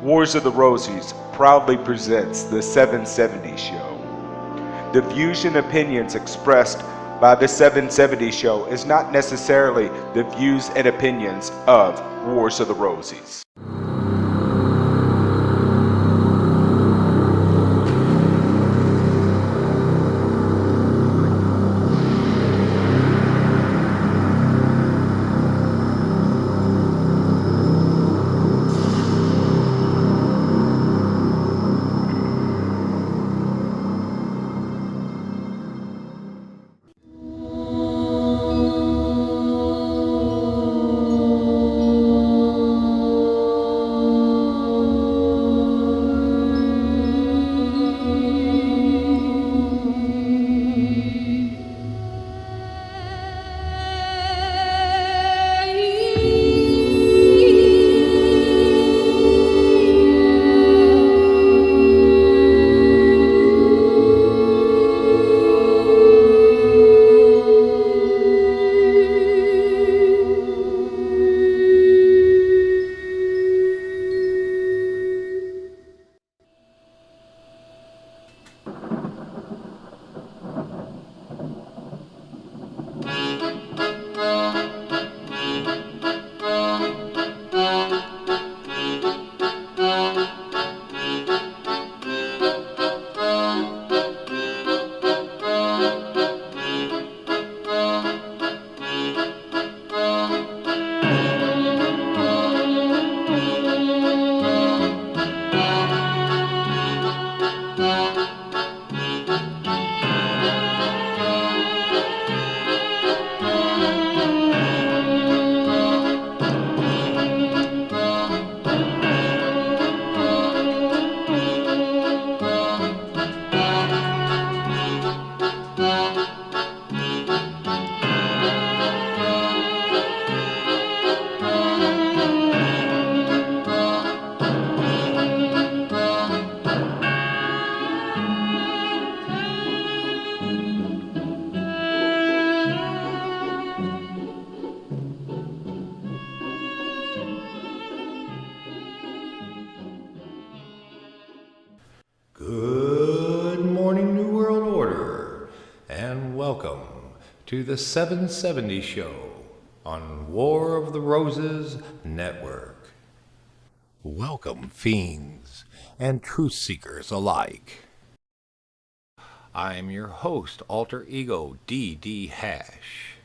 Wars of the Rosies proudly presents the 770 Show. The views and opinions expressed by the 770 Show is not necessarily the views and opinions of Wars of the Rosies. Good morning, New World Order, and welcome to the 770 Show on War of the Roses Network. Welcome, fiends and truth seekers alike. I'm your host, Alter Ego DD Hash.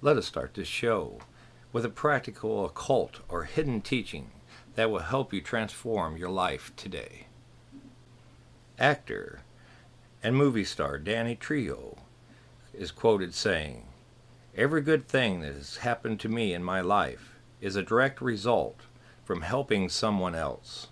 Let us start this show with a practical occult or hidden teaching that will help you transform your life today. Actor and movie star Danny Trejo is quoted saying, "Every good thing that has happened to me in my life is a direct result from helping someone else."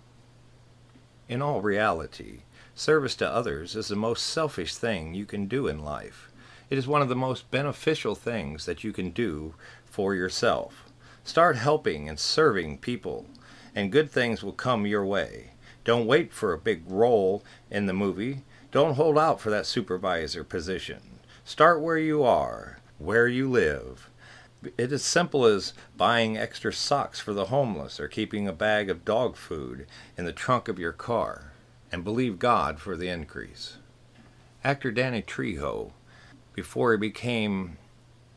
In all reality, service to others is the most selfish thing you can do in life. It is one of the most beneficial things that you can do for yourself. Start helping and serving people, and good things will come your way. Don't wait for a big role in the movie. Don't hold out for that supervisor position. Start where you are, where you live. It is simple as buying extra socks for the homeless or keeping a bag of dog food in the trunk of your car, and believe God for the increase. Actor Danny Trejo, before he became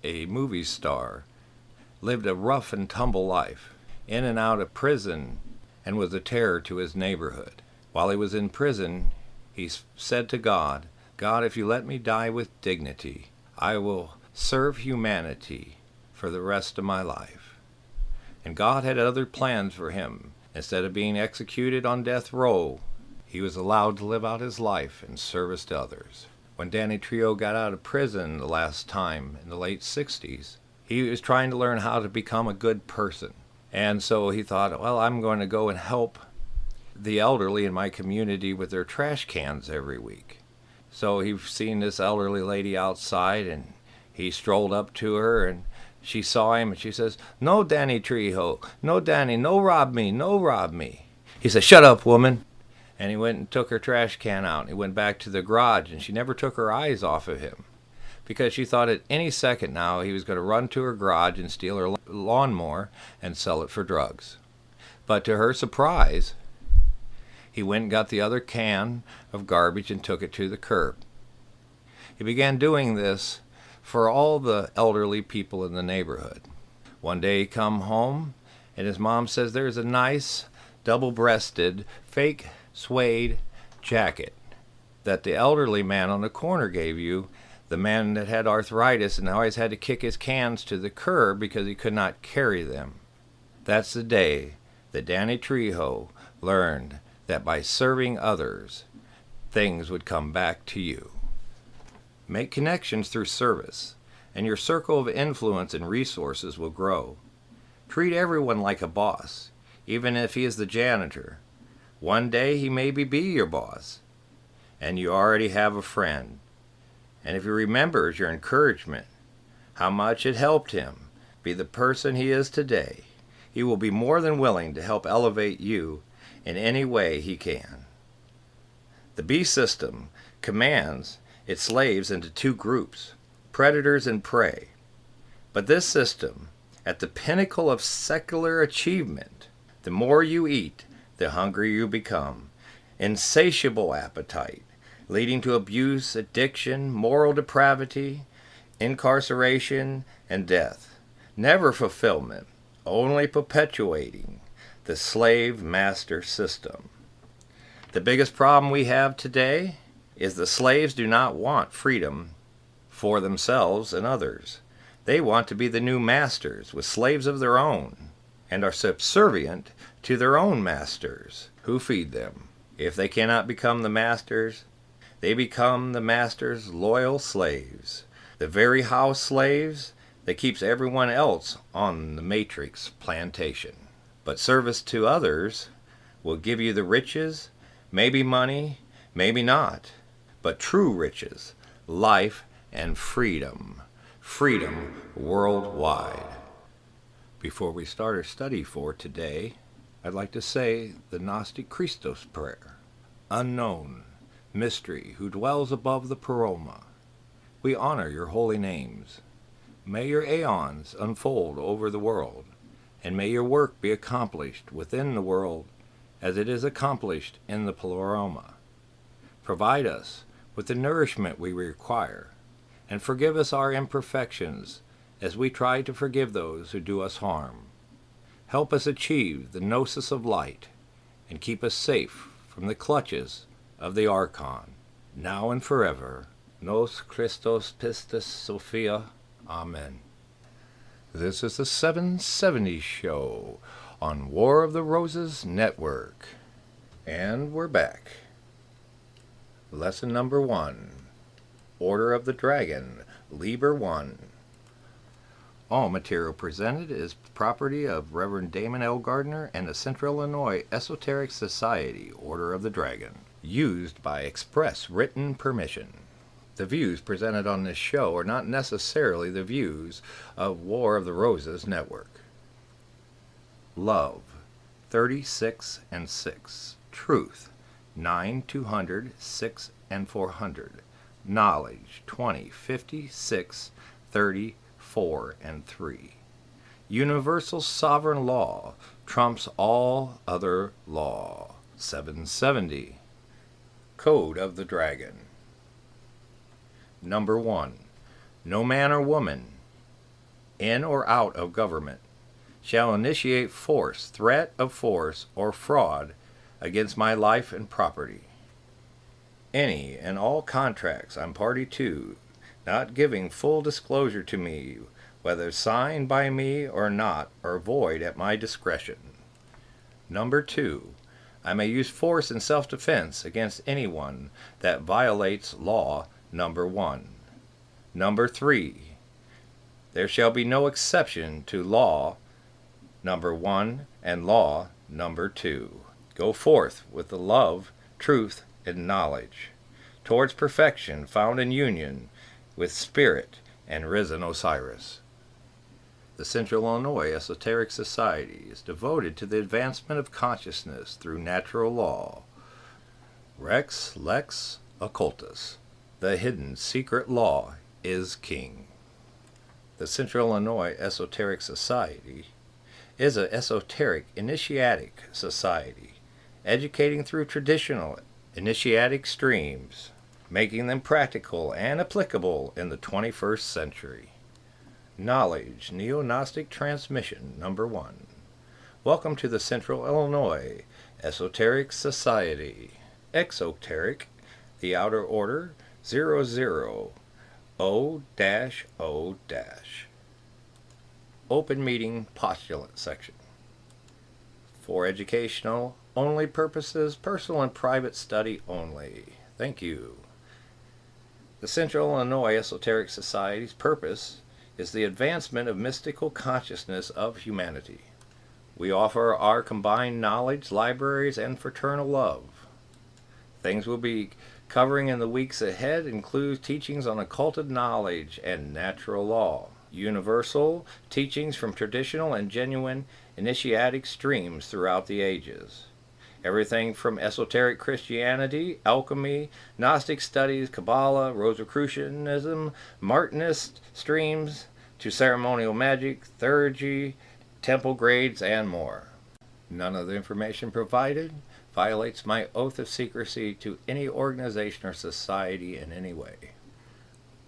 a movie star, lived a rough and tumble life, in and out of prison, and was a terror to his neighborhood. While he was in prison, he said to God, "God, if you let me die with dignity, I will serve humanity for the rest of my life." And God had other plans for him. Instead of being executed on death row, he was allowed to live out his life in service to others. When Danny Trejo got out of prison the last time in the late 60s, he was trying to learn how to become a good person. And so he thought, well, I'm going to go and help the elderly in my community with their trash cans every week. So he seen this elderly lady outside, and he strolled up to her, and she saw him, and she says, "No, Danny Trejo, no, Danny, no rob me, no rob me." He said, "Shut up, woman." And he went and took her trash can out, and he went back to the garage, and she never took her eyes off of him, because she thought at any second now he was going to run to her garage and steal her lawnmower and sell it for drugs. But to her surprise, he went and got the other can of garbage and took it to the curb. He began doing this for all the elderly people in the neighborhood. One day he come home and his mom says there's a nice double-breasted fake suede jacket that the elderly man on the corner gave you, the man that had arthritis and always had to kick his cans to the curb because he could not carry them. That's the day that Danny Trejo learned that by serving others, things would come back to you. Make connections through service, and your circle of influence and resources will grow. Treat everyone like a boss, even if he is the janitor. One day he may be your boss, and you already have a friend. And if he remembers your encouragement, how much it helped him be the person he is today, he will be more than willing to help elevate you in any way he can. The beast system commands its slaves into two groups, predators and prey. But this system, at the pinnacle of secular achievement, the more you eat, the hungrier you become. Insatiable appetite, leading to abuse, addiction, moral depravity, incarceration, and death. Never fulfillment, only perpetuating the slave-master system. The biggest problem we have today is the slaves do not want freedom for themselves and others. They want to be the new masters with slaves of their own and are subservient to their own masters who feed them. If they cannot become the masters, they become the master's loyal slaves, the very house slaves that keeps everyone else on the matrix plantation. But service to others will give you the riches, maybe money, maybe not, but true riches, life, and freedom. Freedom worldwide. Before we start our study for today, I'd like to say the Gnostic Christos prayer. Unknown, mystery, who dwells above the Paroma, we honor your holy names. May your aeons unfold over the world, and may your work be accomplished within the world as it is accomplished in the Paroma. Provide us with the nourishment we require, and forgive us our imperfections as we try to forgive those who do us harm. Help us achieve the gnosis of light, and keep us safe from the clutches of the Archon, now and forever. Nos Christos Pistis Sophia. Amen. This is the 770 Show on War of the Roses Network. And we're back. Lesson number 1. Order of the Dragon, Liber 1. All material presented is property of Reverend Damon L. Gardner and the Central Illinois Esoteric Society, Order of the Dragon, used by express written permission. The views presented on this show are not necessarily the views of War of the Roses Network. Love, 36 and 6. Truth, 9, 200, 6, and 400. Knowledge, 20, 56, 30, 4, and 3. Universal sovereign law trumps all other law. 770. Code of the Dragon. Number 1. No man or woman, in or out of government, shall initiate force, threat of force, or fraud against my life and property. Any and all contracts I'm party to, not giving full disclosure to me, whether signed by me or not, are void at my discretion. Number 2. I may use force in self-defense against anyone that violates law number 1. Number 3. There shall be no exception to law number 1 and law number 2. Go forth with the love, truth, and knowledge towards perfection found in union with Spirit and risen Osiris. The Central Illinois Esoteric Society is devoted to the advancement of consciousness through natural law. Rex Lex Occultus. The hidden secret law is king. The Central Illinois Esoteric Society is an esoteric initiatic society, educating through traditional initiatic streams, making them practical and applicable in the 21st century. Knowledge Neo-Gnostic Transmission Number 1. Welcome to the Central Illinois Esoteric Society. Exoteric, the Outer Order 00O-O-. Open Meeting Postulant Section. For educational only purposes, personal and private study only. Thank you. The Central Illinois Esoteric Society's purpose is the advancement of mystical consciousness of humanity. We offer our combined knowledge, libraries, and fraternal love. Things we'll be covering in the weeks ahead include teachings on occulted knowledge and natural law, universal teachings from traditional and genuine initiatic streams throughout the ages. Everything from esoteric Christianity, alchemy, Gnostic studies, Kabbalah, Rosicrucianism, Martinist streams, to ceremonial magic, theurgy, temple grades, and more. None of the information provided violates my oath of secrecy to any organization or society in any way.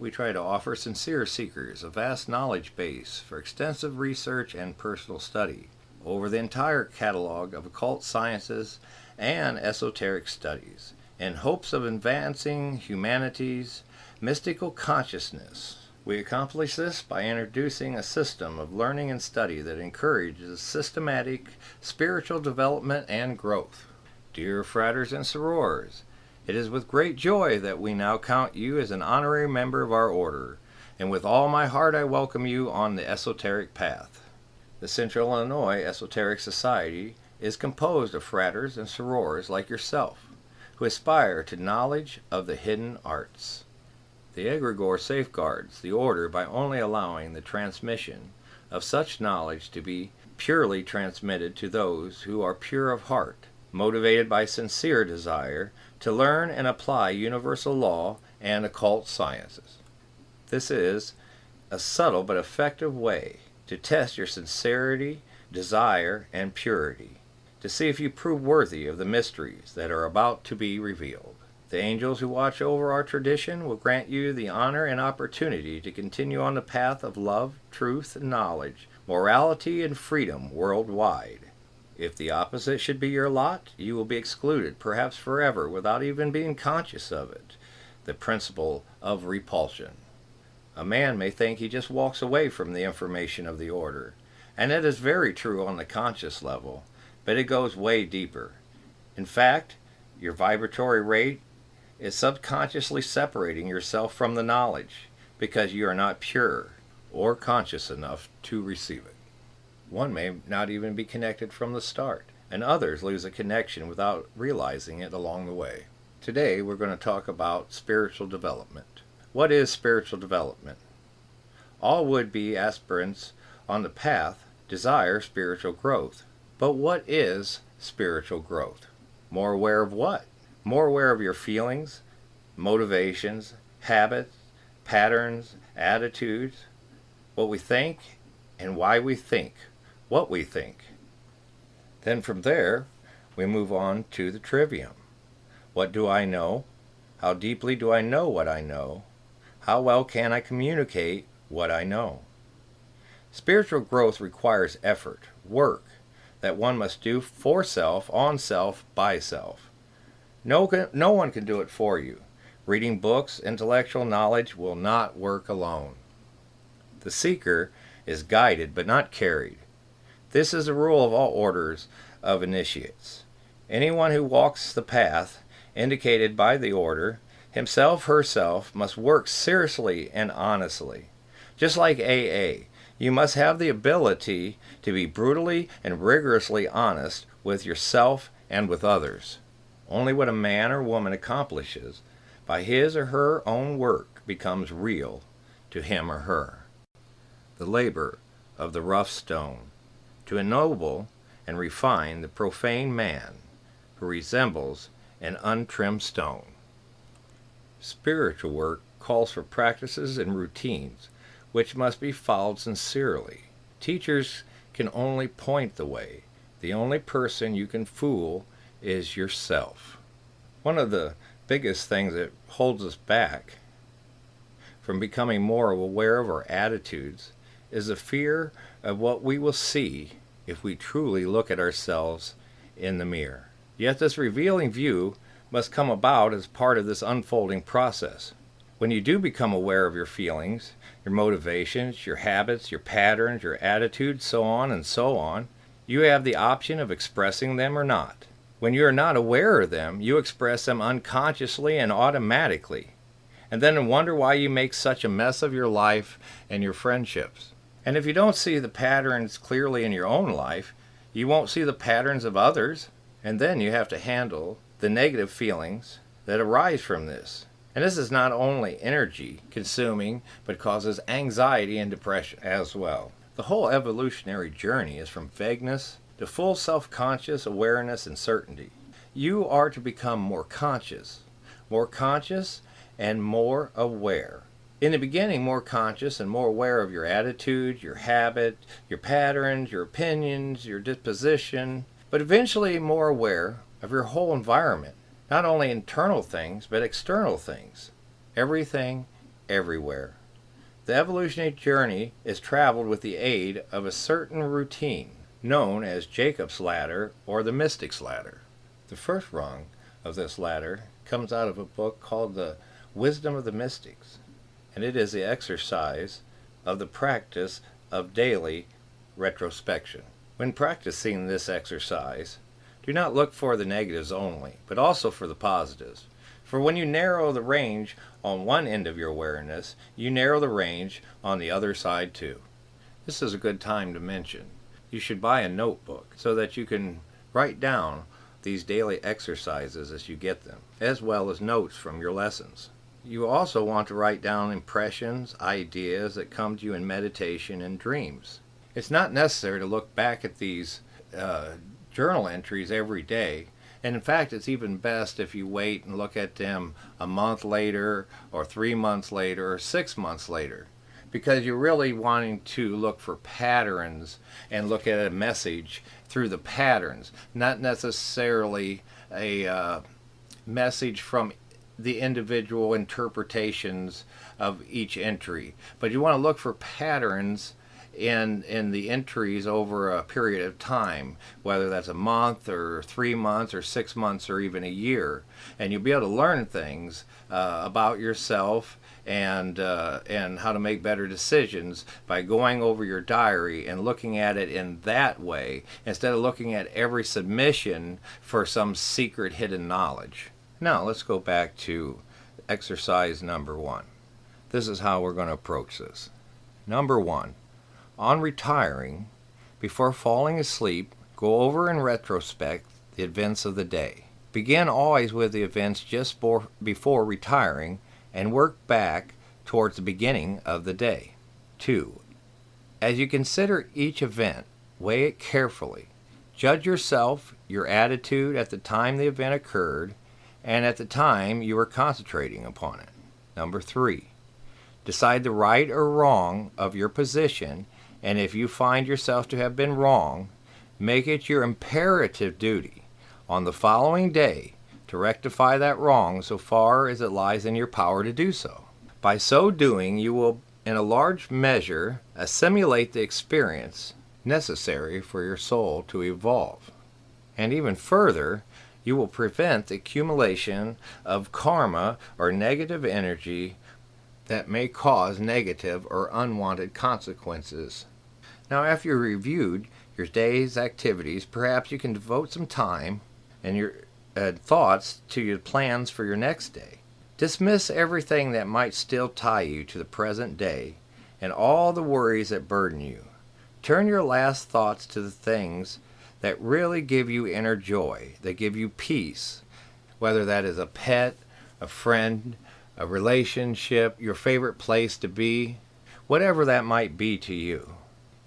We try to offer sincere seekers a vast knowledge base for extensive research and personal study over the entire catalog of occult sciences and esoteric studies, in hopes of advancing humanity's mystical consciousness. We accomplish this by introducing a system of learning and study that encourages systematic spiritual development and growth. Dear fraters and sorors, it is with great joy that we now count you as an honorary member of our order, and with all my heart I welcome you on the esoteric path. The Central Illinois Esoteric Society is composed of fraters and sorors like yourself, who aspire to knowledge of the hidden arts. The egregore safeguards the order by only allowing the transmission of such knowledge to be purely transmitted to those who are pure of heart, motivated by sincere desire to learn and apply universal law and occult sciences. This is a subtle but effective way to test your sincerity, desire, and purity, to see if you prove worthy of the mysteries that are about to be revealed. The angels who watch over our tradition will grant you the honor and opportunity to continue on the path of love, truth, and knowledge, morality, and freedom worldwide. If the opposite should be your lot, you will be excluded, perhaps forever, without even being conscious of it. The principle of repulsion. A man may think he just walks away from the information of the order, and it is very true on the conscious level, but it goes way deeper. In fact, your vibratory rate is subconsciously separating yourself from the knowledge because you are not pure or conscious enough to receive it. One may not even be connected from the start, and others lose a connection without realizing it along the way. Today we're going to talk about spiritual development. What is spiritual development? All would-be aspirants on the path desire spiritual growth. But what is spiritual growth? More aware of what? More aware of your feelings, motivations, habits, patterns, attitudes, what we think, and why we think, what we think. Then from there, we move on to the trivium. What do I know? How deeply do I know what I know? How well can I communicate what I know? Spiritual growth requires effort, work, that one must do for self, on self, by self. No one can do it for you. Reading books, intellectual knowledge will not work alone. The seeker is guided but not carried. This is a rule of all orders of initiates. Anyone who walks the path indicated by the order, himself, herself, must work seriously and honestly. Just like AA, you must have the ability to be brutally and rigorously honest with yourself and with others. Only what a man or woman accomplishes by his or her own work becomes real to him or her. The labor of the rough stone, to ennoble and refine the profane man who resembles an untrimmed stone. Spiritual work calls for practices and routines which must be followed sincerely. Teachers can only point the way. The only person you can fool is yourself. One of the biggest things that holds us back from becoming more aware of our attitudes is the fear of what we will see if we truly look at ourselves in the mirror. Yet this revealing view must come about as part of this unfolding process. When you do become aware of your feelings, your motivations, your habits, your patterns, your attitudes, so on, you have the option of expressing them or not. When you are not aware of them, you express them unconsciously and automatically, and then wonder why you make such a mess of your life and your friendships. And if you don't see the patterns clearly in your own life, you won't see the patterns of others, and then you have to handle the negative feelings that arise from this. And this is not only energy consuming, but causes anxiety and depression as well. The whole evolutionary journey is from vagueness to full self-conscious awareness and certainty. You are to become more conscious and more aware. In the beginning, more conscious and more aware of your attitude, your habit, your patterns, your opinions, your disposition, but eventually more aware of your whole environment, not only internal things, but external things. Everything, everywhere. The evolutionary journey is traveled with the aid of a certain routine, known as Jacob's ladder or the mystic's ladder. The first rung of this ladder comes out of a book called The Wisdom of the Mystics, and it is the exercise of the practice of daily retrospection. When practicing this exercise, do not look for the negatives only, but also for the positives. For when you narrow the range on one end of your awareness, you narrow the range on the other side too. This is a good time to mention. You should buy a notebook so that you can write down these daily exercises as you get them, as well as notes from your lessons. You also want to write down impressions, ideas that come to you in meditation and dreams. It's not necessary to look back at these journal entries every day. And in fact, it's even best if you wait and look at them a month later, or 3 months later, or 6 months later, because you're really wanting to look for patterns and look at a message through the patterns, not necessarily a message from the individual interpretations of each entry. But you want to look for patterns in the entries over a period of time, whether that's a month or 3 months or 6 months or even a year, and you'll be able to learn things about yourself and how to make better decisions by going over your diary and looking at it in that way instead of looking at every submission for some secret hidden knowledge. Now let's go back to exercise number 1. This is how we're going to approach this. Number 1. On retiring, before falling asleep, go over in retrospect the events of the day. Begin always with the events just before retiring and work back towards the beginning of the day. 2. As you consider each event, weigh it carefully. Judge yourself, your attitude at the time the event occurred, and at the time you were concentrating upon it. Number 3. Decide the right or wrong of your position, and if you find yourself to have been wrong, make it your imperative duty on the following day to rectify that wrong so far as it lies in your power to do so. By so doing, you will, in a large measure, assimilate the experience necessary for your soul to evolve. And even further, you will prevent the accumulation of karma or negative energy that may cause negative or unwanted consequences. Now, after you've reviewed your day's activities, perhaps you can devote some time and your thoughts to your plans for your next day. Dismiss everything that might still tie you to the present day and all the worries that burden you. Turn your last thoughts to the things that really give you inner joy, that give you peace, whether that is a pet, a friend, a relationship, your favorite place to be, whatever that might be to you.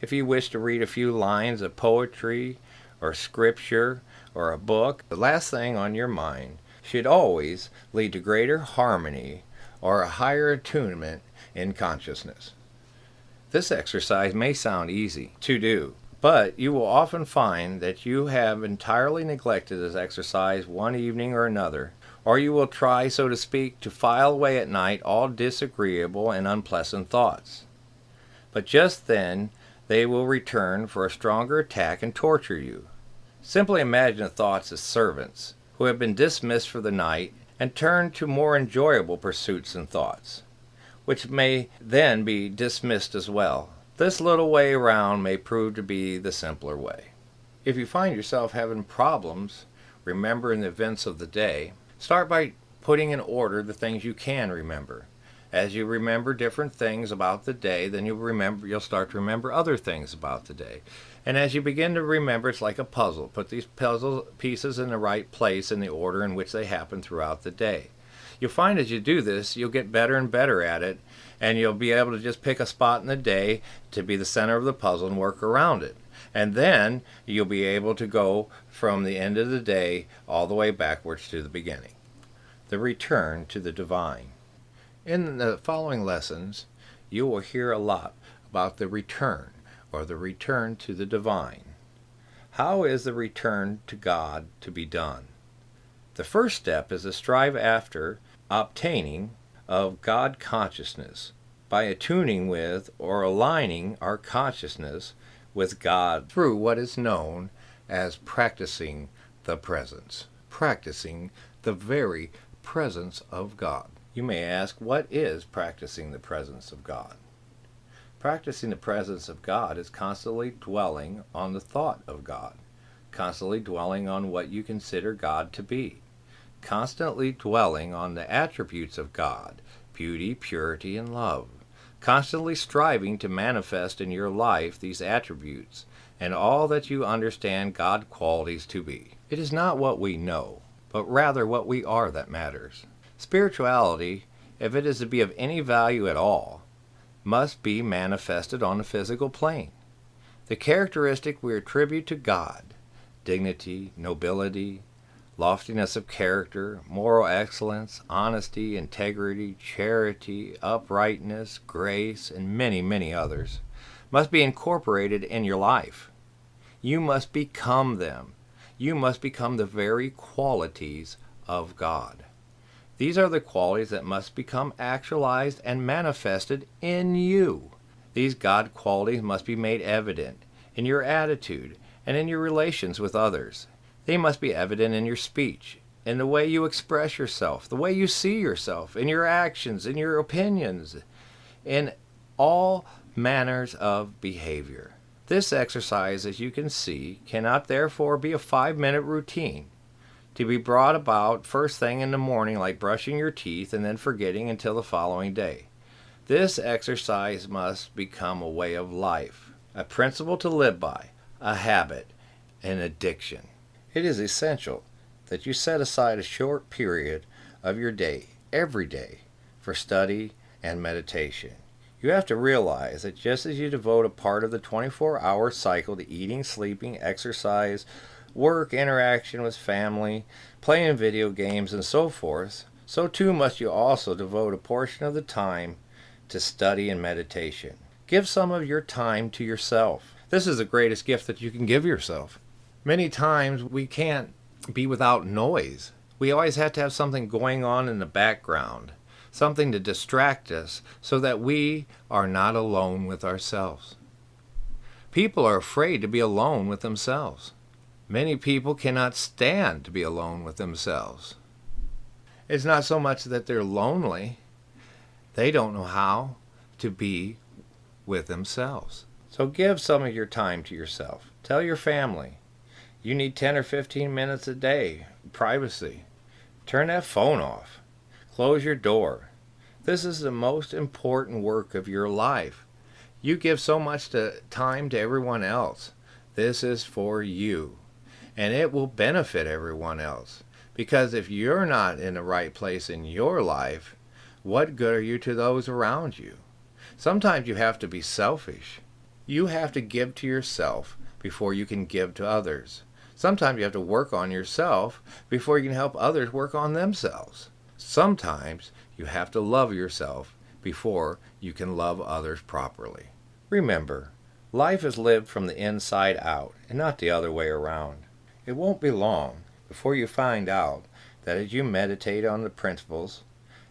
If you wish to read a few lines of poetry or scripture or a book, the last thing on your mind should always lead to greater harmony or a higher attunement in consciousness. This exercise may sound easy to do, But you will often find that you have entirely neglected this exercise one evening or another, or you will try, so to speak, to file away at night all disagreeable and unpleasant thoughts. But just then they will return for a stronger attack and torture you. Simply imagine the thoughts as servants who have been dismissed for the night and turn to more enjoyable pursuits and thoughts, which may then be dismissed as well. This little way around may prove to be the simpler way. If you find yourself having problems remembering the events of the day, start by putting in order the things you can remember. As you remember different things about the day, then you'll start to remember other things about the day. And as you begin to remember, it's like a puzzle. Put these puzzle pieces in the right place in the order in which they happen throughout the day. You'll find as you do this, you'll get better and better at it, and you'll be able to just pick a spot in the day to be the center of the puzzle and work around it. And then you'll be able to go from the end of the day all the way backwards to the beginning. The return to the divine. In the following lessons, you will hear a lot about the return, or the return to the divine. How is the return to God to be done? The first step is to strive after obtaining of God consciousness by attuning with or aligning our consciousness with God through what is known as practicing the presence, practicing the very presence of God. You may ask, what is practicing the presence of God? Practicing the presence of God is constantly dwelling on the thought of God, constantly dwelling on what you consider God to be, constantly dwelling on the attributes of God, beauty, purity, and love, constantly striving to manifest in your life these attributes and all that you understand God qualities to be. It is not what we know, but rather what we are that matters. Spirituality, if it is to be of any value at all, must be manifested on the physical plane. The characteristic we attribute to God, dignity, nobility, loftiness of character, moral excellence, honesty, integrity, charity, uprightness, grace, and many, many others, must be incorporated in your life. You must become them. You must become the very qualities of God. These are the qualities that must become actualized and manifested in you. These God qualities must be made evident in your attitude and in your relations with others. They must be evident in your speech, in the way you express yourself, the way you see yourself, in your actions, in your opinions, in all manners of behavior. This exercise, as you can see, cannot therefore be a 5-minute routine to be brought about first thing in the morning, like brushing your teeth and then forgetting until the following day. This exercise must become a way of life, a principle to live by, a habit, an addiction. It is essential that you set aside a short period of your day, every day, for study and meditation. You have to realize that just as you devote a part of the 24-hour cycle to eating, sleeping, exercise, work, interaction with family, playing video games, and so forth, so too must you also devote a portion of the time to study and meditation. Give some of your time to yourself. This is the greatest gift that you can give yourself. Many times we can't be without noise. We always have to have something going on in the background, something to distract us so that we are not alone with ourselves. People are afraid to be alone with themselves. Many people cannot stand to be alone with themselves. It's not so much that they're lonely. They don't know how to be with themselves. So give some of your time to yourself. Tell your family. You need 10 or 15 minutes a day, privacy. Turn that phone off. Close your door. This is the most important work of your life. You give so much time to everyone else. This is for you. And it will benefit everyone else. Because if you're not in the right place in your life, what good are you to those around you? Sometimes you have to be selfish. You have to give to yourself before you can give to others. Sometimes you have to work on yourself before you can help others work on themselves. Sometimes you have to love yourself before you can love others properly. Remember, Life is lived from the inside out and not the other way around. It won't be long before you find out that as you meditate on the principles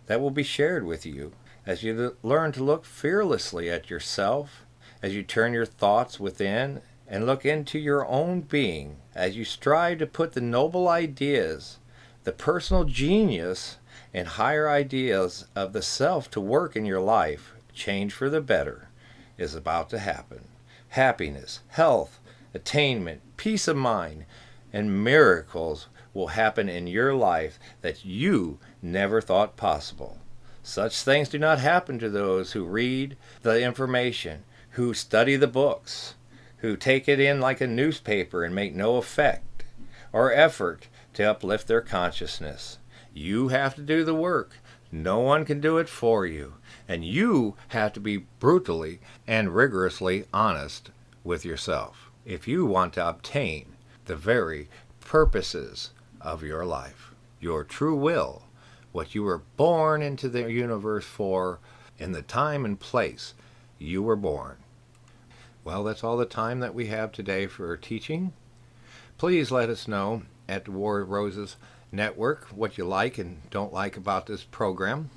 that will be shared with you, as you learn to look fearlessly at yourself, as you turn your thoughts within and look into your own being, as you strive to put the noble ideas, the personal genius, and higher ideas of the self to work in your life, change for the better is about to happen. Happiness, health, attainment, peace of mind, and miracles will happen in your life that you never thought possible. Such things do not happen to those who read the information, who study the books, who take it in like a newspaper and make no effect or effort to uplift their consciousness. You have to do the work. No one can do it for you. And you have to be brutally and rigorously honest with yourself if you want to obtain the very purposes of your life, your true will, what you were born into the universe for, in the time and place you were born. Well, that's all the time that we have today for teaching. Please let us know at the War of Roses Network what you like and don't like about this program.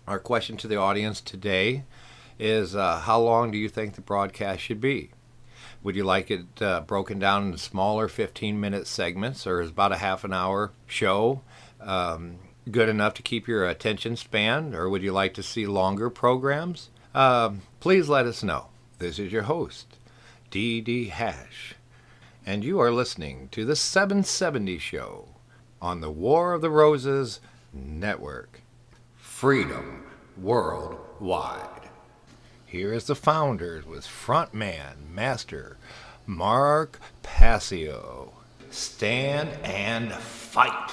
Our question to the audience today is how long do you think the broadcast should be? Would you like it broken down into smaller 15-minute segments, or is about a half an hour show good enough to keep your attention span, or would you like to see longer programs? Please let us know. This is your host, D.D. Hash, and you are listening to the 770 Show on the War of the Roses Network. Freedom worldwide. Here is the founders with frontman, Master Mark Passio. Stand and fight.